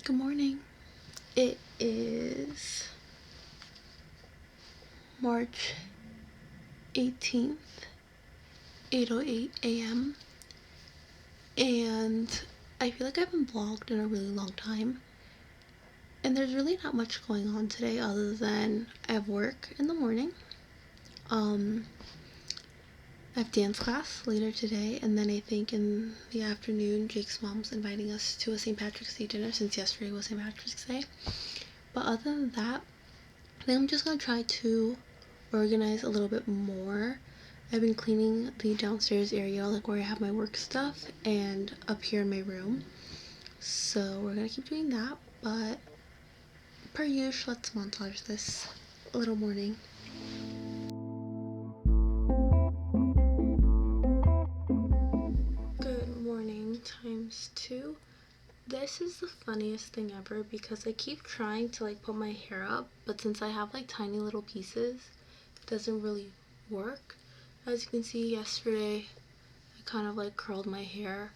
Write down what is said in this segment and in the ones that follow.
Good morning. It is March 18th, 8:08 a.m. and I feel like I haven't vlogged in a really long time. And there's really not much going on today other than I have work in the morning. I have dance class later today, and then I think in the afternoon Jake's mom's inviting us to a St. Patrick's Day dinner since yesterday was St. Patrick's Day. But other than that, I think I'm just gonna try to organize a little bit more. I've been cleaning the downstairs area, like where I have my work stuff, and up here in my room. So we're gonna keep doing that, but per usual, let's montage this little morning. Good morning times two. This is the funniest thing ever because I keep trying to like put my hair up, but since I have like tiny little pieces, it doesn't really work. As you can see, yesterday I kind of like curled my hair,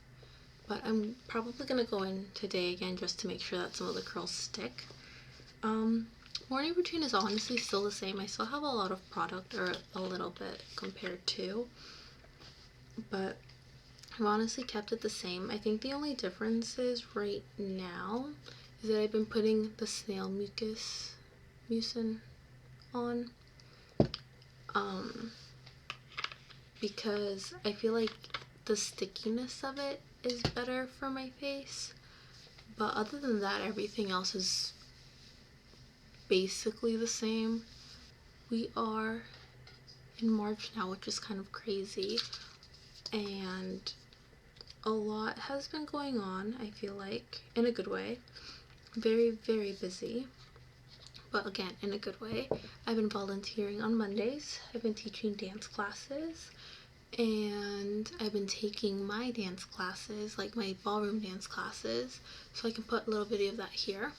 but I'm probably gonna go in today again just to make sure that some of the curls stick. Morning routine is honestly still the same. I still have a lot of product, or a little bit compared to, but I've honestly kept it the same. I think the only difference is right now is that I've been putting the snail mucin on, because I feel like the stickiness of it is better for my face. But other than that, everything else is basically the same. We are in March now, which is kind of crazy, and a lot has been going on, I feel like, in a good way. Very, very busy, but again, in a good way. I've been volunteering on Mondays. I've been teaching dance classes, and I've been taking my dance classes, like my ballroom dance classes, so I can put a little video of that here.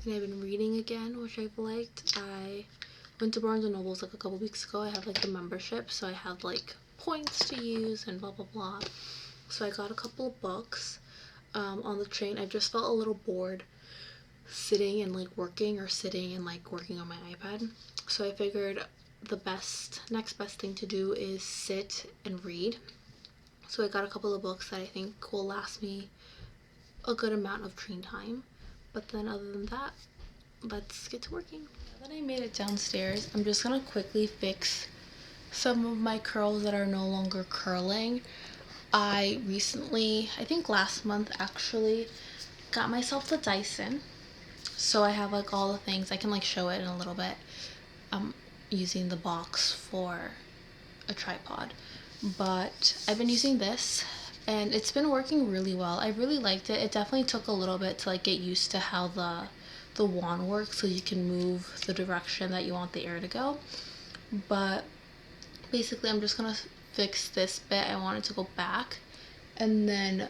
And I've been reading again, which I've liked. I went to Barnes & Noble's like a couple weeks ago. I have like the membership, so I have like points to use and blah blah blah. So I got a couple of books. On the train, I just felt a little bored sitting and like working, or sitting and like working on my iPad. So I figured the next best thing to do is sit and read. So I got a couple of books that I think will last me a good amount of train time. But then other than that, let's get to working. Now that I made it downstairs, I'm just gonna quickly fix some of my curls that are no longer curling. I recently, I think last month actually, got myself the Dyson. So I have like all the things. I can like show it in a little bit. I'm using the box for a tripod. But I've been using this and it's been working really well. I really liked it. It definitely took a little bit to like get used to how the wand works, so you can move the direction that you want the air to go. But basically I'm just gonna fix this bit. I want it to go back, and then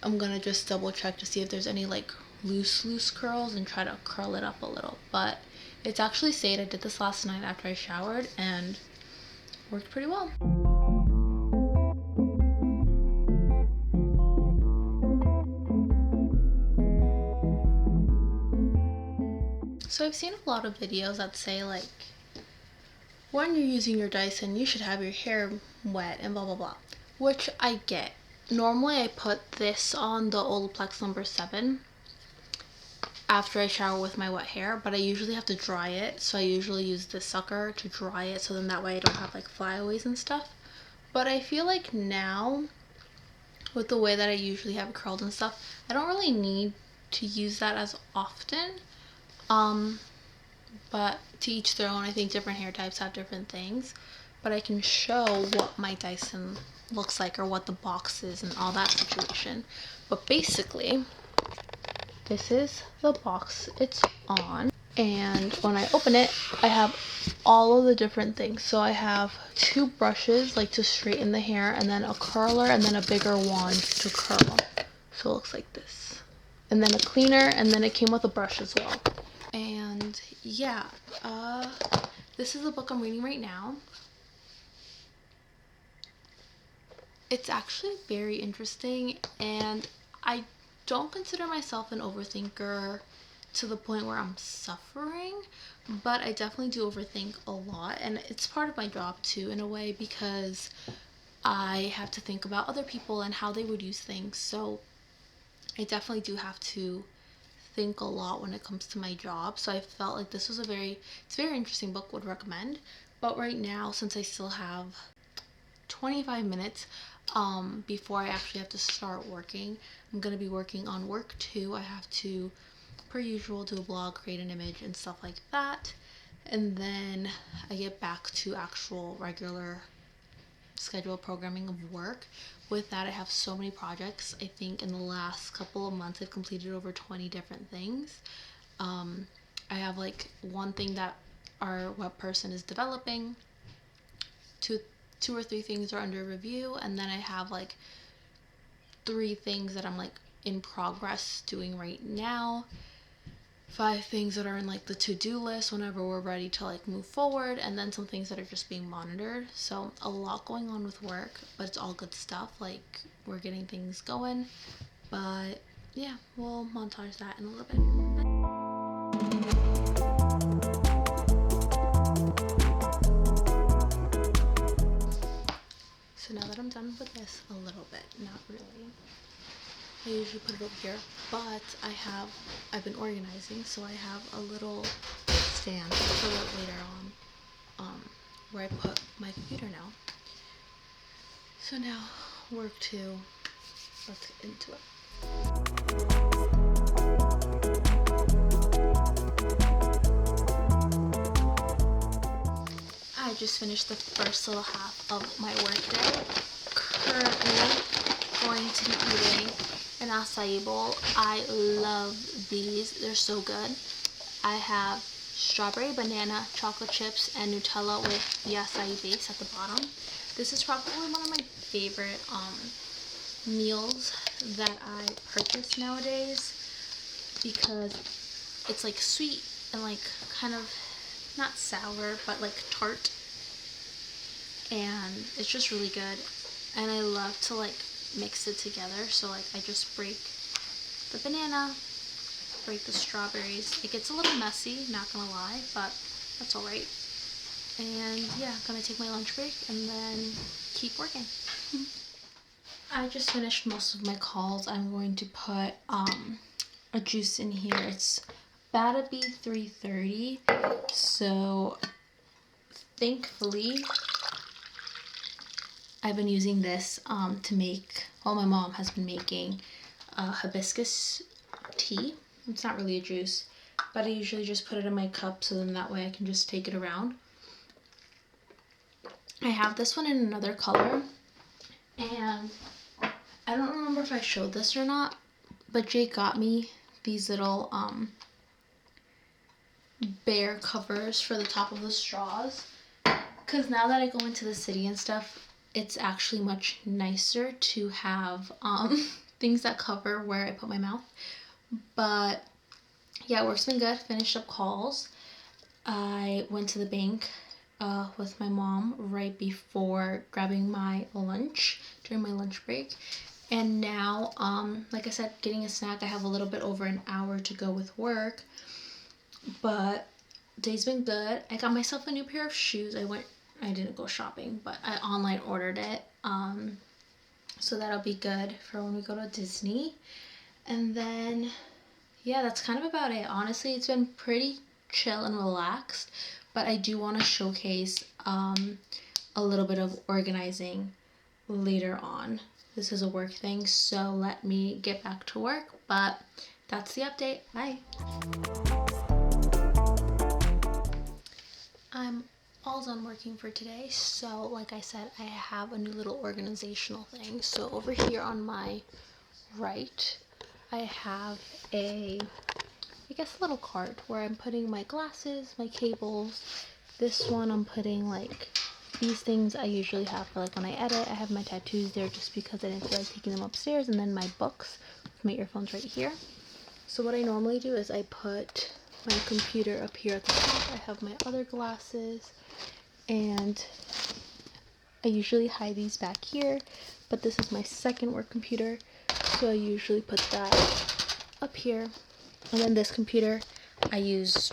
I'm gonna just double check to see if there's any like loose curls and try to curl it up a little. But it's actually stayed. I did this last night after I showered and worked pretty well. So I've seen a lot of videos that say like, when you're using your Dyson, you should have your hair wet and blah blah blah, which I get. Normally I put this on the Olaplex number 7 after I shower with my wet hair, but I usually have to dry it, so I usually use this sucker to dry it, so then that way I don't have like flyaways and stuff. But I feel like now, with the way that I usually have it curled and stuff, I don't really need to use that as often. But to each their own. I think different hair types have different things. But I can show what my Dyson looks like or what the box is and all that situation. But basically, this is the box it's on. And when I open it, I have all of the different things. So I have 2 brushes, like to straighten the hair, and then a curler, and then a bigger wand to curl. So it looks like this. And then a cleaner, and then it came with a brush as well. And yeah, this is the book I'm reading right now. It's actually very interesting, and I don't consider myself an overthinker to the point where I'm suffering, but I definitely do overthink a lot, and it's part of my job too in a way, because I have to think about other people and how they would use things. So I definitely do have to think a lot when it comes to my job. So I felt like this was it's a very interesting book, would recommend. But right now, since I still have 25 minutes before I actually have to start working, I'm going to be working on work too. I have to, per usual, do a blog, create an image and stuff like that, and then I get back to actual regular scheduled programming of work. With that, I have so many projects. I think in the last couple of months I've completed over 20 different things. I have like one thing that our web person is developing, two or three things are under review, and then I have like 3 things that I'm like in progress doing right now, 5 things that are in like the to-do list whenever we're ready to like move forward, and then some things that are just being monitored. So a lot going on with work, but it's all good stuff. Like, we're getting things going. But yeah, we'll montage that in a little bit. So now that I'm done with this a little bit, not really, I usually put it over here, but I've been organizing, so I have a little stand for later on, where I put my computer now. So now, work 2, let's get into it. I just finished the first little half of my work day. Currently going to be eating an acai bowl. I love these. They're so good. I have strawberry, banana, chocolate chips, and Nutella with the acai base at the bottom. This is probably one of my favorite meals that I purchase nowadays, because it's like sweet and like kind of not sour, but like tart, and it's just really good. And I love to like mix it together. So like I just break the banana, break the strawberries. It gets a little messy, not gonna lie, but that's alright. And yeah, I'm gonna take my lunch break and then keep working. I just finished most of my calls. I'm going to put a juice in here. It's about to be 3:30, so thankfully I've been using this to make, well, my mom has been making hibiscus tea. It's not really a juice, but I usually just put it in my cup, so then that way I can just take it around. I have this one in another color, and I don't remember if I showed this or not, but Jake got me these little bear covers for the top of the straws, because now that I go into the city and stuff, it's actually much nicer to have things that cover where I put my mouth. But yeah, work's been good. Finished up calls. I went to the bank with my mom right before grabbing my lunch during my lunch break. And now, like I said, getting a snack. I have a little bit over an hour to go with work, but day's been good. I got myself a new pair of shoes. I didn't go shopping, but I online ordered it. So that'll be good for when we go to Disney. And then, yeah, that's kind of about it. Honestly, it's been pretty chill and relaxed, but I do want to showcase a little bit of organizing later on. This is a work thing, so let me get back to work, but that's the update. Bye. I'm all done working for today. So like I said, I have a new little organizational thing. So over here on my right, I have I guess a little cart where I'm putting my glasses, my cables. This one I'm putting like these things I usually have for like when I edit. I have my tattoos there just because I didn't feel like taking them upstairs, and then my books, my earphones right here. So what I normally do is I put my computer up here at the top. I have my other glasses, and I usually hide these back here, but this is my second work computer, so I usually put that up here. And then this computer I use,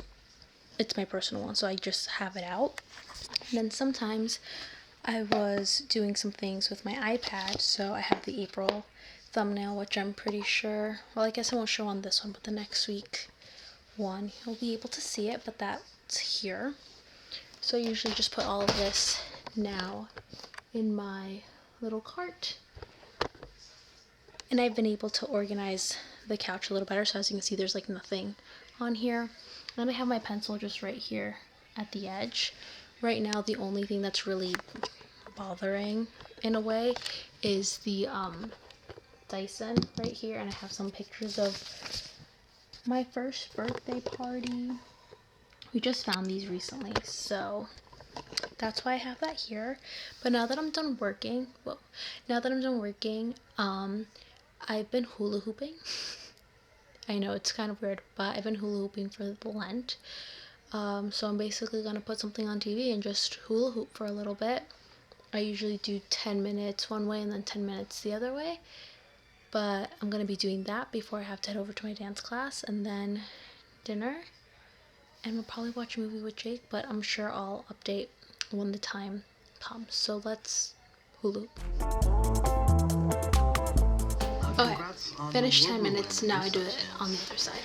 it's my personal one, so I just have it out. And then sometimes I was doing some things with my iPad, so I have the April thumbnail, which I'm pretty sure, well, I guess I won't show on this one, but the next week one you'll be able to see it, but that's here. So I usually just put all of this now in my little cart, and I've been able to organize the couch a little better. So as you can see, there's like nothing on here, and I have my pencil just right here at the edge. Right now the only thing that's really bothering in a way is the Dyson right here, and I have some pictures of my first birthday party. We just found these recently, so that's why I have that here. But now that I'm done working, I've been hula hooping. I know it's kind of weird, but I've been hula hooping for Lent. So I'm basically gonna put something on TV and just hula hoop for a little bit. I usually do 10 minutes one way and then 10 minutes the other way. But I'm gonna be doing that before I have to head over to my dance class, and then dinner. And we'll probably watch a movie with Jake, but I'm sure I'll update when the time comes. So let's hula hoop. Okay, finished 10 minutes, now I do it on the other side.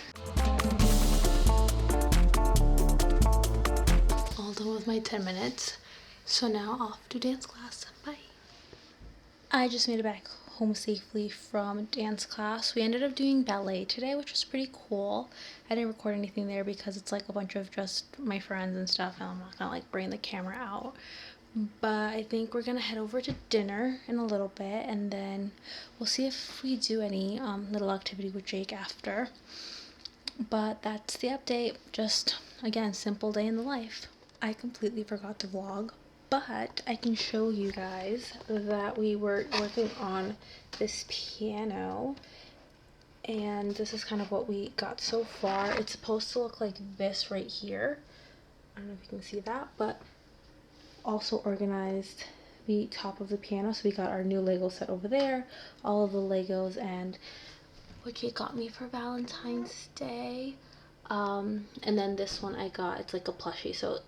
All done with my 10 minutes, so now off to dance class. Bye. I just made it back home safely from dance class. We ended up doing ballet today, which was pretty cool. I didn't record anything there because it's like a bunch of just my friends and stuff, and I'm not gonna like bring the camera out. But I think we're gonna head over to dinner in a little bit, and then we'll see if we do any little activity with Jake after. But that's the update. Just again, simple day in the life. I completely forgot to vlog, but I can show you guys that we were working on this piano, and this is kind of what we got so far. It's supposed to look like this right here. I don't know if you can see that, but also organized the top of the piano. So we got our new Lego set over there, all of the Legos, and what Jake got me for Valentine's Day. And then this one I got, it's like a plushie, so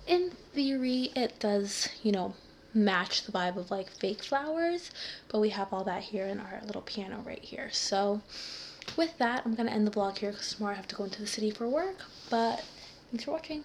in theory it does, you know, match the vibe of like fake flowers, but we have all that here in our little piano right here. So with that, I'm gonna end the vlog here because tomorrow I have to go into the city for work. But thanks for watching.